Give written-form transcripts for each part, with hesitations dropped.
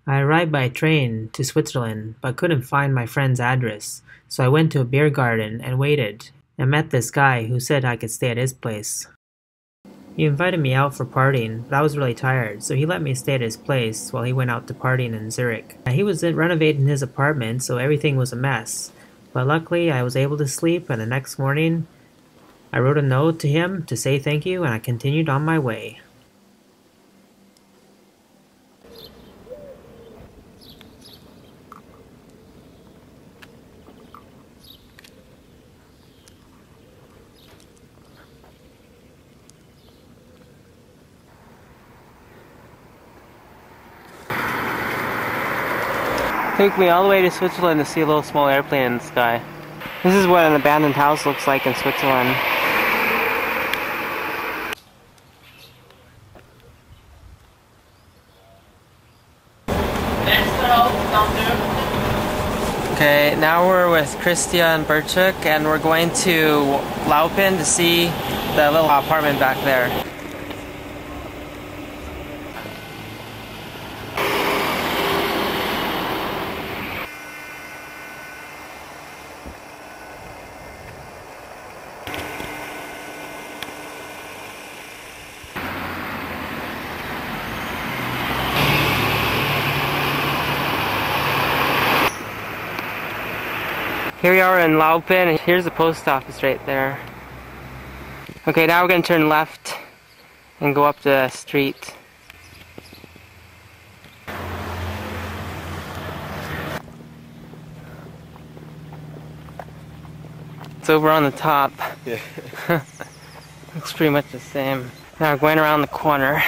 I arrived by train to Switzerland, but couldn't find my friend's address, so I went to a beer garden and waited, and met this guy who said I could stay at his place. He invited me out for partying, but I was really tired, so he let me stay at his place while he went out to partying in Zurich. He was renovating his apartment, so everything was a mess, but luckily I was able to sleep, and the next morning I wrote a note to him to say thank you, and I continued on my way. Took me all the way to Switzerland to see a little small airplane in the sky. This is what an abandoned house looks like in Switzerland. Okay, now we're with Christian Berchuk and we're going to Laupen to see the little apartment back there. Here we are in Laupen, and here's the post office right there. Okay, now we're going to turn left and go up the street. It's over on the top. Yeah. Looks pretty much the same. Now we're going around the corner.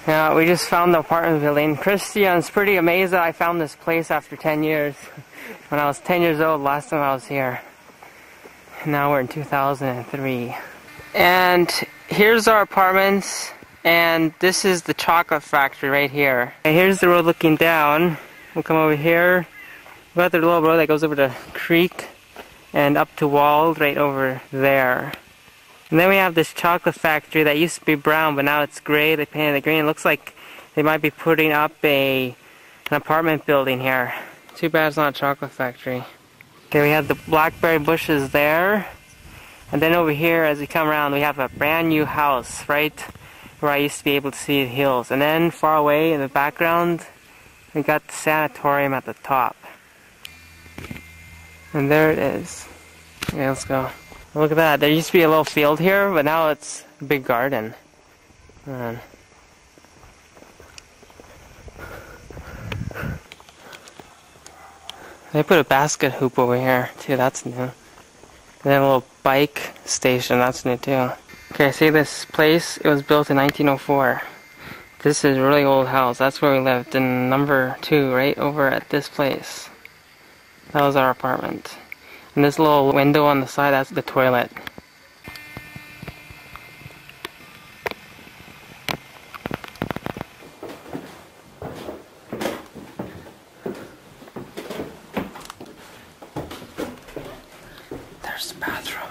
Yeah, we just found the apartment building. Christian's pretty amazed that I found this place after 10 years. When I was 10 years old, last time I was here. Now we're in 2003. And here's our apartments, and this is the chocolate factory right here. And here's the road looking down. We'll come over here. We got the little road that goes over the creek and up to Wald right over there. And then we have this chocolate factory that used to be brown, but now it's gray. They painted it green. It looks like they might be putting up an apartment building here. Too bad it's not a chocolate factory. Okay, we have the blackberry bushes there. And then over here, as we come around, we have a brand new house right where I used to be able to see the hills. And then far away in the background, we got the sanatorium at the top. And there it is. Okay, let's go. Look at that. There used to be a little field here, but now it's a big garden. Man. They put a basket hoop over here too, that's new. And then a little bike station, that's new too. Okay, see this place? It was built in 1904. This is a really old house. That's where we lived in number 2, right over at this place. That was our apartment. And this little window on the side, that's the toilet. There's the bathroom.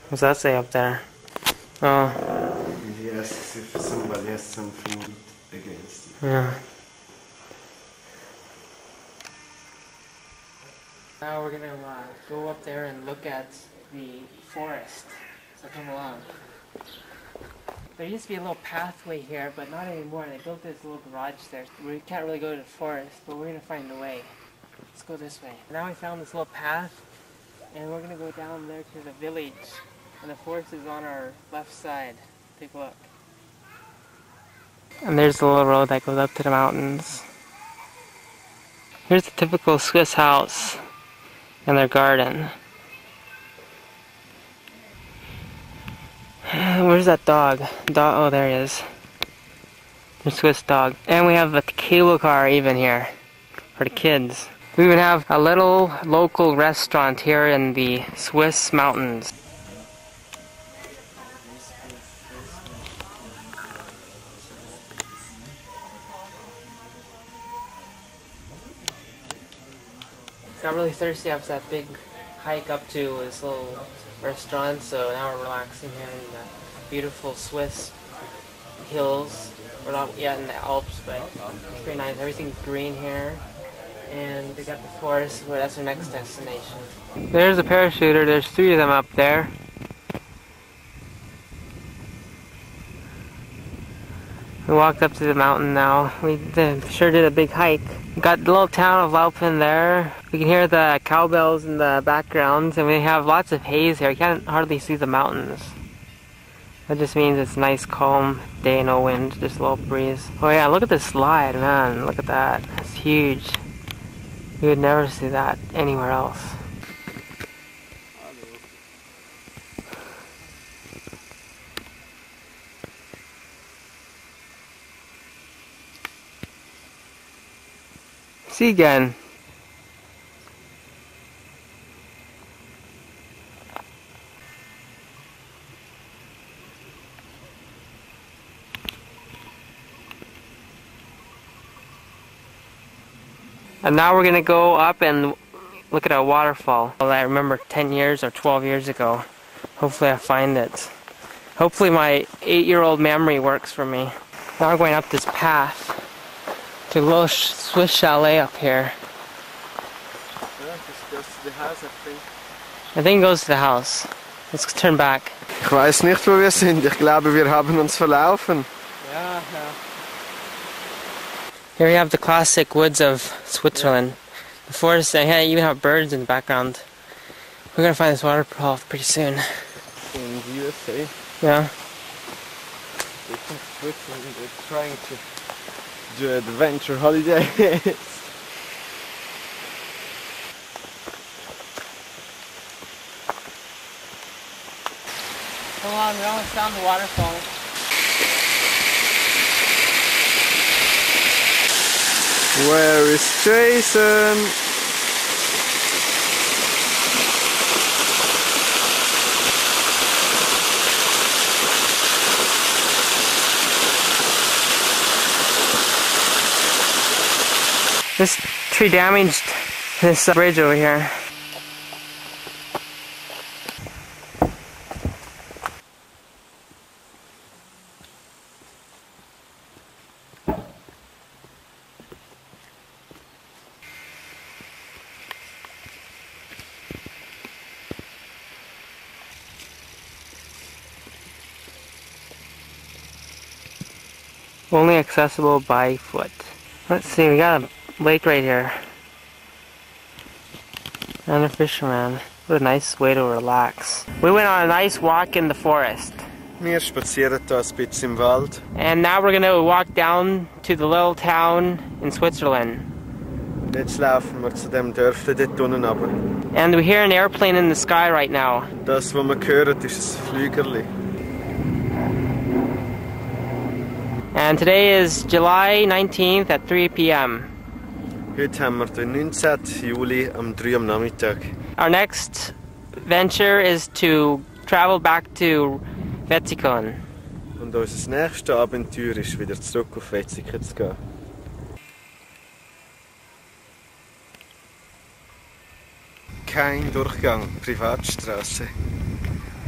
What's that say up there? Oh. Yes, if somebody has something against it. Yeah. Now we're gonna go up there and look at the forest. So come along. There used to be a little pathway here, but not anymore. They built this little garage there. We can't really go to the forest, but we're gonna find a way. Let's go this way. Now we found this little path, and we're gonna go down there to the village. And the forest is on our left side. Take a look. And there's the little road that goes up to the mountains. Here's the typical Swiss house and their garden. Where's that dog? Oh, there he is. The Swiss dog. And we have a cable car even here for the kids. We even have a little local restaurant here in the Swiss mountains. Got really thirsty after that big hike up to this little restaurant, so now we're relaxing here in the beautiful Swiss hills. We're not yet in the Alps, but it's pretty nice. Everything's green here. And they got the forest, well, that's our next destination. There's a parachuter, there's 3 of them up there. We walked up to the mountain now. We sure did a big hike. We got the little town of Laupin there. We can hear the cowbells in the background, and we have lots of haze here. You can't hardly see the mountains. That just means it's a nice calm day, no wind, just a little breeze. Oh yeah, look at this slide, man. Look at that. It's huge. You would never see that anywhere else. See again. And now we're gonna go up and look at a waterfall that I remember 10 years or 12 years ago. Hopefully I find it. Hopefully my 8-year-old memory works for me. Now we're going up this path to a little Swiss chalet up here. Yeah, this goes to the house, I think. I think it goes to the house. Let's turn back. Ich weiß nicht, wo wir sind. Ich glaube, wir haben uns verlaufen. Yeah. Here we have the classic woods of Switzerland. The forest, and yeah, you even have birds in the background. We're gonna find this waterfall pretty soon. In the USA. Yeah. It's in Switzerland. They're trying to do adventure holidays. Come on, we almost found the waterfall. Where is Jason? This tree damaged this bridge over here. Only accessible by foot. Let's see, we got a lake right here. And a fisherman. What a nice way to relax. We went on a nice walk in the forest. Wir spazieren da ein bisschen im Wald. And now we're gonna walk down to the little town in Switzerland. Jetzt laufen wir zu dem Dörfli dort unten runter. And we hear an airplane in the sky right now. Das, was wir hören, ist ein Flügerli. And today is July 19th at 3 p.m. Heute haben wir den 19. Juli am 3 am Nachmittag. Our next venture is to travel back to Wetzikon. Und unser nächstes Abenteuer ist wieder zurück auf Wetzikon zu gehen. Kein Durchgang, Privatstraße.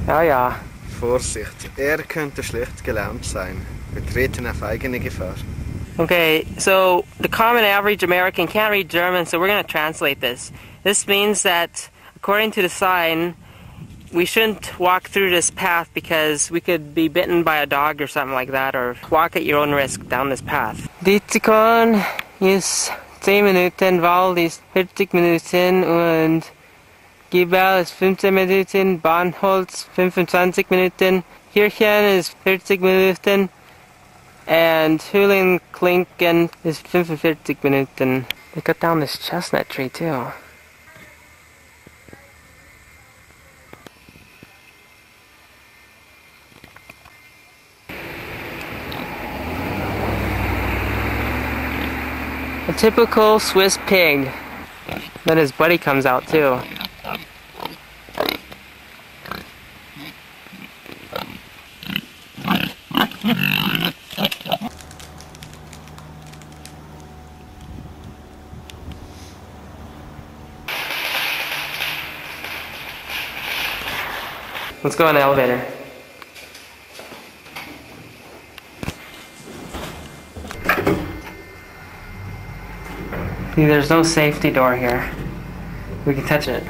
Ja, ja. Vorsicht, er könnte schlecht gelaunt sein. Wir treten auf eigene Gefahr. Okay, so the common average American can't read German, so we're going to translate this. This means that, according to the sign, we shouldn't walk through this path because we could be bitten by a dog or something like that, or walk at your own risk down this path. Wetzikon ist 10 Minuten, Wald ist 40 Minuten und Gibel ist 15 Minuten, Bahnholz 25 Minuten, Kirchen ist 40 Minuten, and Höhlenklinken is 45 Minuten. They cut down this chestnut tree too. A typical Swiss pig. Then his buddy comes out too. Let's go on the elevator. See, there's no safety door here. We can touch it.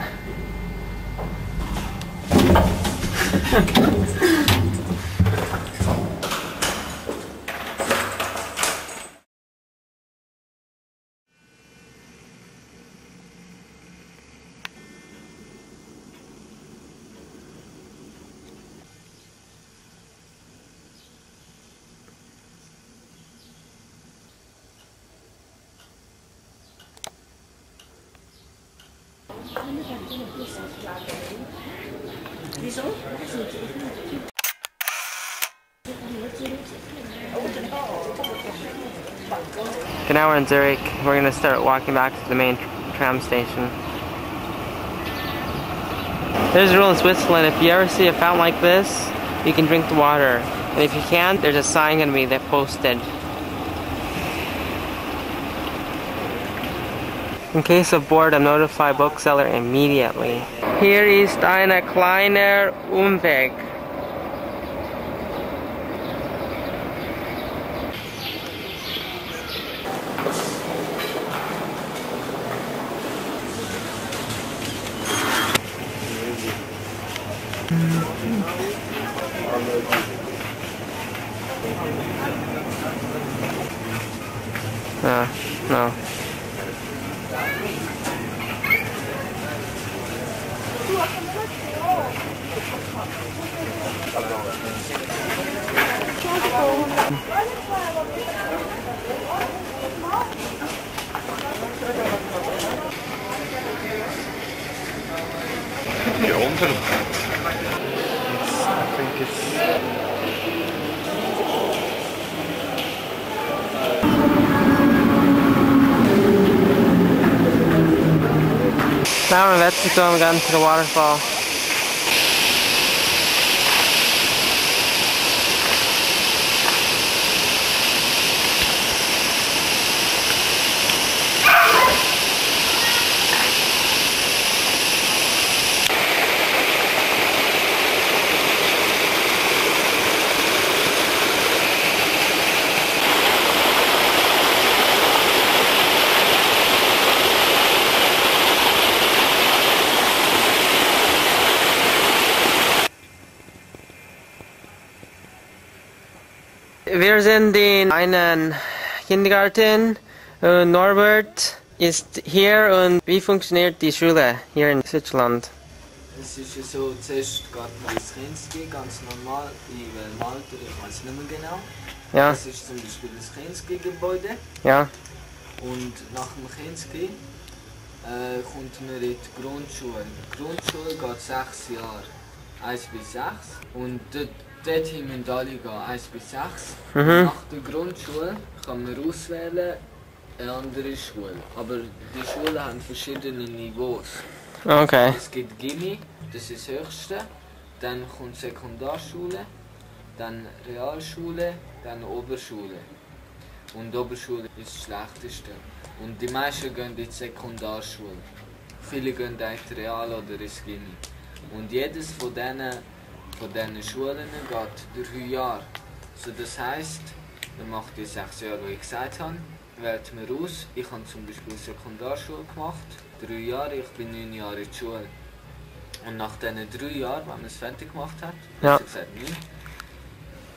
Okay, now we're in Zurich. We're gonna start walking back to the main tram station. There's a rule in Switzerland: if you ever see a fountain like this, you can drink the water. And if you can't, there's a sign gonna be there posted. In case of boredom, notify bookseller immediately. Hier ist ein kleiner Umweg. No. Hier unten. I think it's... Now we're in Mexico and we got into the waterfall. Wir sind in einem Kindergarten und Norbert ist hier. Und wie funktioniert die Schule hier in Switzerland? Es ist ja so, zuerst geht man ins Kinski, ganz normal, in welchem Alter, ich weiß nicht mehr genau. Ja. Das ist zum Beispiel das Kinski-Gebäude. Ja. Und nach dem Kinski kommt man in die Grundschule. Die Grundschule geht 6 Jahre, 1 bis 6. Und dorthin müssen alle gehen, 1 bis 6. Mhm. Nach der Grundschule kann man auswählen eine andere Schule. Aber die Schulen haben verschiedene Niveaus. Okay. Es gibt Gimmi, das ist das höchste, dann kommt Sekundarschule, dann Realschule, dann Oberschule. Und Oberschule ist das schlechteste. Und die meisten gehen in die Sekundarschule. Viele gehen in die Real- oder ins Gimmi. Und jedes von diesen Schulen geht 3 Jahre. So, das heisst, man macht die 6 Jahre, wie ich gesagt habe, wählt man aus. Ich habe zum Beispiel Sekundarschule gemacht, 3 Jahre, ich bin 9 Jahre in der Schule. Und nach diesen 3 Jahren, wenn man es fertig gemacht hat, Ja. gesagt 9,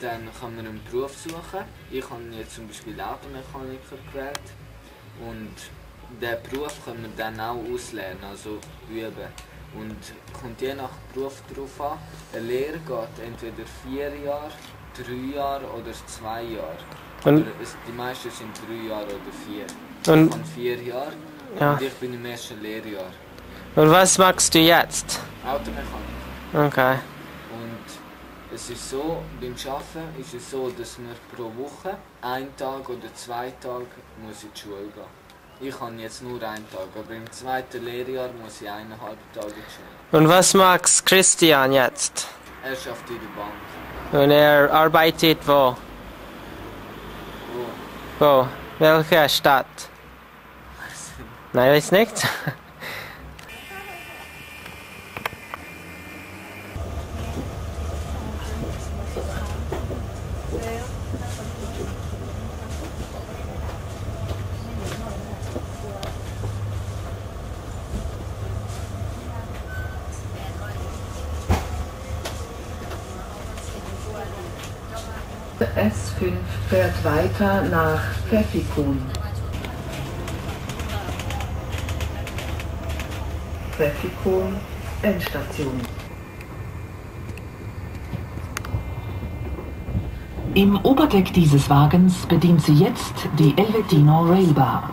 dann kann man einen Beruf suchen. Ich habe jetzt zum Beispiel Automechaniker gewählt. Und diesen Beruf kann man dann auch auslernen, also üben. Und kommt je nach Beruf darauf an, eine Lehre geht entweder 4 Jahre, 3 Jahre oder 2 Jahre. Und- Die meisten sind 3 Jahre oder 4. Und- Ich habe 4 Jahre Ja. und ich bin im ersten Lehrjahr. Und was machst du jetzt? Automechaniker. Okay. Und es ist so, beim Arbeiten ist es so, dass man pro Woche 1 Tag oder 2 Tage muss in die Schule gehen. Ich habe jetzt nur 1 Tag, aber im 2. Lehrjahr muss ich 1,5 Tage in die Schule. Und was macht Christian jetzt? Er schafft in der Bank. Und er arbeitet wo? Wo? Wo? Welche Stadt? Nein, weiß nicht. S5 fährt weiter nach Pfäffikon. Pfäffikon, Endstation. Im Oberdeck dieses Wagens bedient sie jetzt die Helvetino Railbar.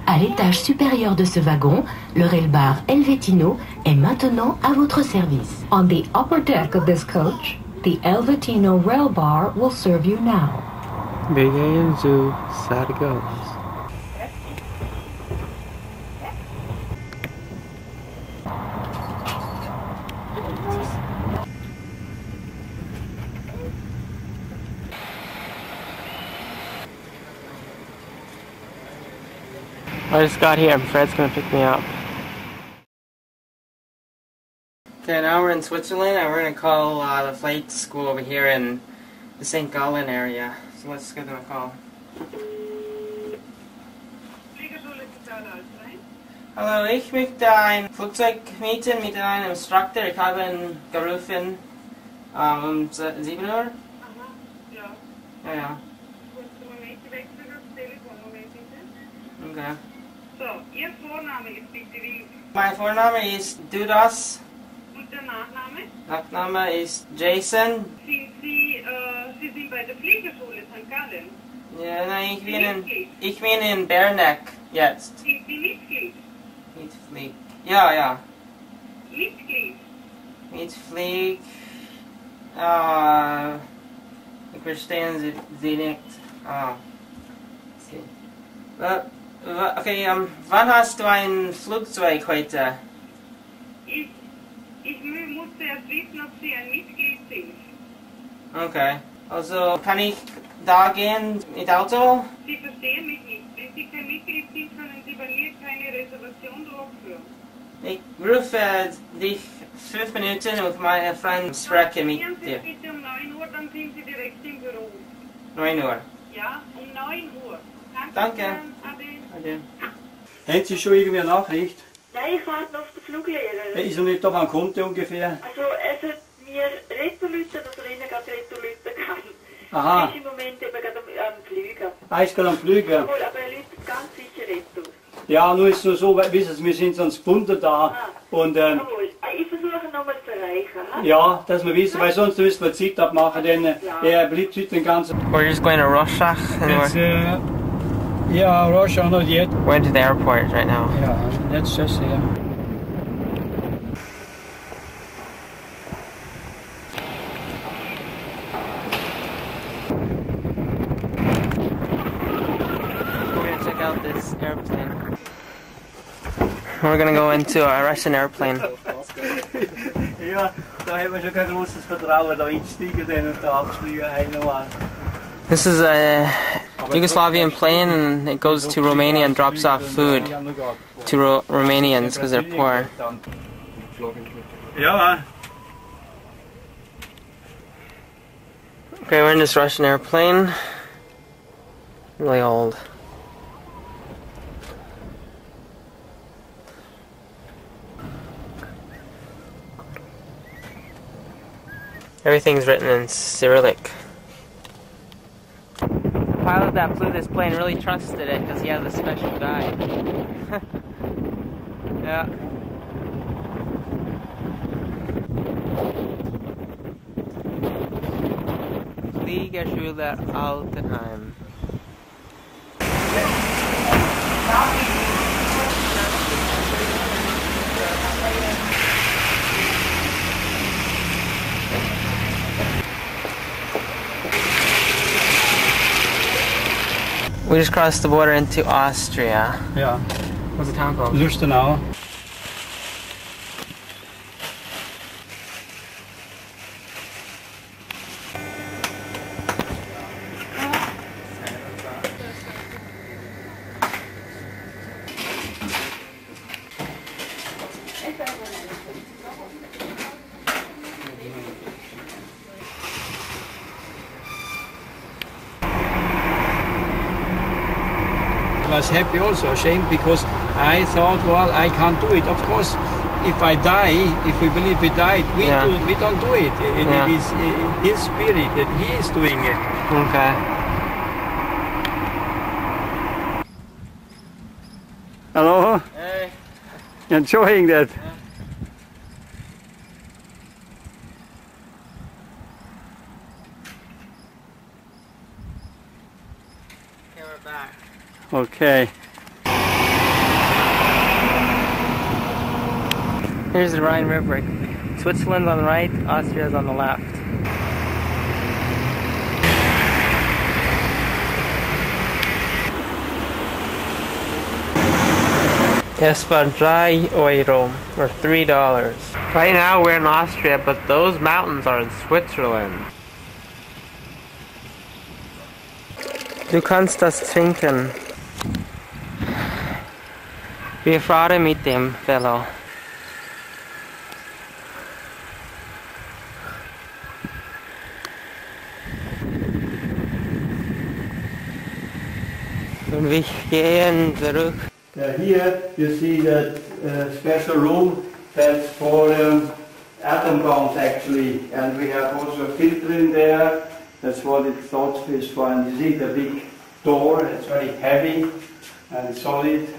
À l'étage supérieur de ce wagon, le railbar Helvetino est maintenant à votre service. On the upper deck of this coach, the Helvetino railbar will serve you now. Big A and Zoo, sad it goes. I just got here, Fred's gonna pick me up. Okay, now we're in Switzerland and we're gonna call the flight school over here in the St. Gallen area. So let's give them a call. Hallo, ich möchte ein Flugzeug mieten mit einem Instructor. Ich habe ihn gerufen um 7 Uhr. Aha, ja. Ja, ja. Kurz Moment, ich wechsle das Telefon, Moment bitte. Okay. So, Ihr Vorname ist bitte wie? Mein Vorname ist Dudas. Und der Nachname? Nachname ist Jason. Sind Sie sind bei der Fliegerschule St. Gallen? Ja, nein, ich bin in Berneck jetzt. Sind Sie Mitglied? Mitflieg. Ja, ja. Mitglied? Mitflieg. Ich verstehe Sie nicht. Okay, wann hast du ein Flugzeug heute? Ich musste erst wissen, ob Sie ein Mitglied sind. Okay, also kann ich da gehen mit Auto? Sie verstehen mich nicht. Wenn Sie kein Mitglied sind, können Sie bei mir keine Reservation durchführen. Ich rufe dich 5 Minuten und meine Freundin spreche mit Probieren Sie dir. bitte um 9 Uhr, dann sind Sie direkt im Büro. 9 Uhr. Ja, um 9 Uhr. Danke. Ade. Ade. Haben Sie schon irgendwie eine Nachricht? Nein, ich warte noch auf den Fluglehrer. Ist er nicht da, wann kommt er ungefähr? Also er sollte mir Retterlüten, dass er Ihnen gerade Retterlüten kann. Aha. Er ist im Moment eben gerade am Flügen. Ah, ist gerade am Flügen. Jawohl, aber er lütet ganz sicher Retto. Ja, nur ist es so, wissen Sie, wir sind sonst gebunden da. Und Jawohl, ich versuche nochmal zu erreichen. ja, dass wir wissen, weil sonst müssen wir Zeit abmachen, denn er bleibt heute den ganzen... We're just going to Rorschach and we're ja, Rorschach not yet. going to the airport right now. Ja, that's just here. We're gonna check out this airplane. We're gonna go into a Russian airplane. Ja, da haben wir schon kein großes Vertrauen, da einsteigen und da abfliegen. This is a Yugoslavian plane and it goes to Romania and drops off food to Romanians because they're poor. Ja, Okay, we're in this Russian airplane. Really old. Everything's written in Cyrillic. The pilot that flew this plane really trusted it because he had a special guide. Yeah. Fliegerschule Altenheim. We just crossed the border into Austria. ja. What's the town called? Lustenau. I was happy also, ashamed, because I thought, well, I can't do it. Of course, if I die, if we believe he died, we don't do it. It is his spirit that he is doing it. Okay. Hello? Hey. Enjoying that? Yeah. Okay, we're back. Okay. Here's the Rhine River. Switzerland's on the right, Austria's on the left. Es war €3 or $3. Right now we're in Austria, but those mountains are in Switzerland. Du kannst das trinken. Wir fahren mit dem Velo. Und wir gehen zurück. Here you see that special room that's for atom bombs actually, and we have also a filter in there. That's what it thought is for. And you see the big door, it's very heavy and solid.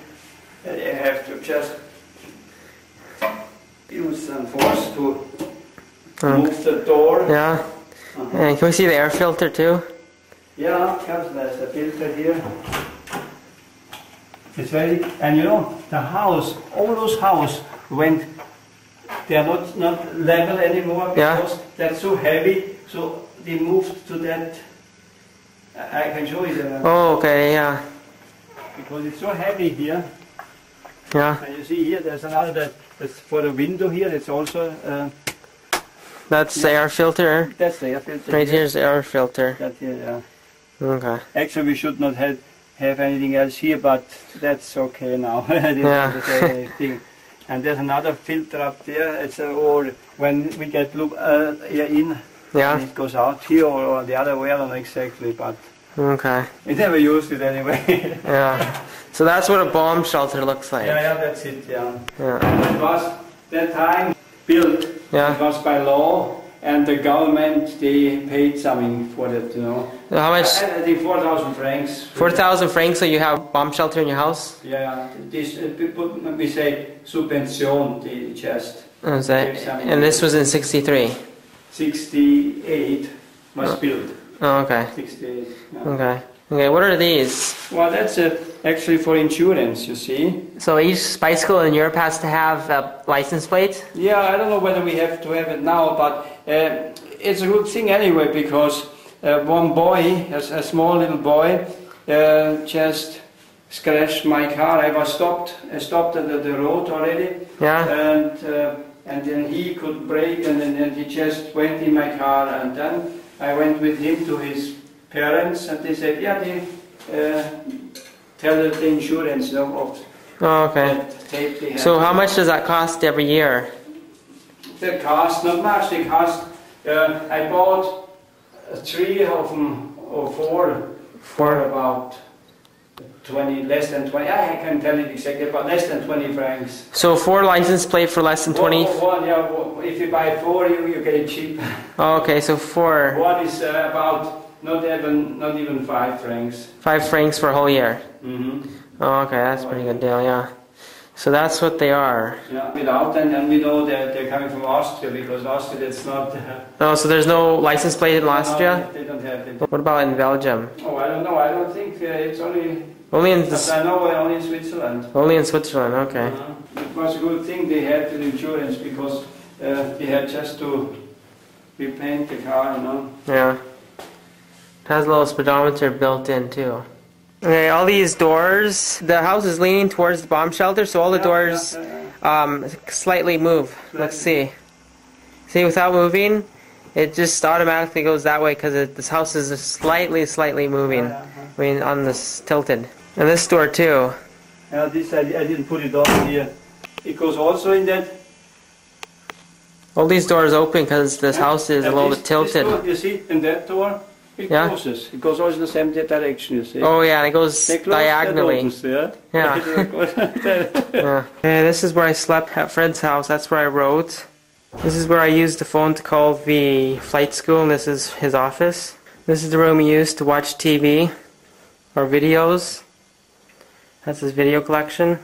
You have to just use some force to move the door. Yeah. And can we see the air filter too? Yeah, there's a filter here. It's very, and you know, the house, all those houses went, they are not level anymore because that's so heavy, so they moved to that, I can show you that. Oh, okay, yeah. Because it's so heavy here. Yeah. And you see here, there's another, that's for the window here, it's also... that's the air filter? That's the air filter. Right here's the air filter. That here, yeah. Okay. Actually, we should not have anything else here, but that's okay now. The thing. And there's another filter up there. It's or when we get air in, and it goes out here or the other way. I don't know exactly, but okay. We never used it anyway. Yeah. So that's what a bomb shelter looks like. Yeah, that's it. Yeah. Yeah. And it was that time built. Yeah. It was by law. And the government, they paid something for that, you know. How much? I think 4,000 francs. 4,000 francs, so you have bomb shelter in your house? Yeah, this we say subvention, they just. And this was in 63? 68 was built. Oh, okay. 68. Yeah. Okay. Okay, what are these? Well, that's actually for insurance, you see. So each bicycle in Europe has to have a license plate? Yeah, I don't know whether we have to have it now, but it's a good thing anyway, because one boy, a small little boy, just scratched my car. I stopped at the road already. Yeah. And then he could brake, and then he just went in my car, and then I went with him to his parents, and they said, yeah, they tell the insurance of that tape they have. So how much does that cost every year? They cost not much. They cost. I bought 3 of them or 4 for about 20, less than 20. I can tell it exactly, but less than 20 francs. So 4 license plate for less than 20? If you buy 4, you get it cheap. Oh, okay, so 4. One is about not even 5 francs. 5 francs for a whole year. Mm-hmm. Oh, okay, that's a pretty good deal, yeah. So that's what they are. Yeah, without, and we know that they're coming from Austria, because Austria, that's not... Oh, so there's no license plate in Austria? No, they don't have it. What about in Belgium? Oh, I don't know. I don't think it's only... Only in I know only in Switzerland. Only in Switzerland, okay. It was a good thing they had the insurance, because they had just to repaint the car, you know. Yeah. It has a little speedometer built in too. Okay, all these doors, the house is leaning towards the bomb shelter, so all the doors slightly move. Let's see. See, without moving, it just automatically goes that way because this house is slightly moving. I mean, on this tilted. And this door too. Yeah, this I didn't put it on here. It goes also in that. All these doors open because this house is a little bit tilted. This door, you see, in that door, It Yeah. closes. It goes always in the same direction, you see. Oh yeah, and it goes They close, diagonally. they opens, Yeah. yeah. Yeah, this is where I slept at Fred's house. That's where I wrote. This is where I used the phone to call the flight school, and this is his office. This is the room he used to watch TV or videos. That's his video collection.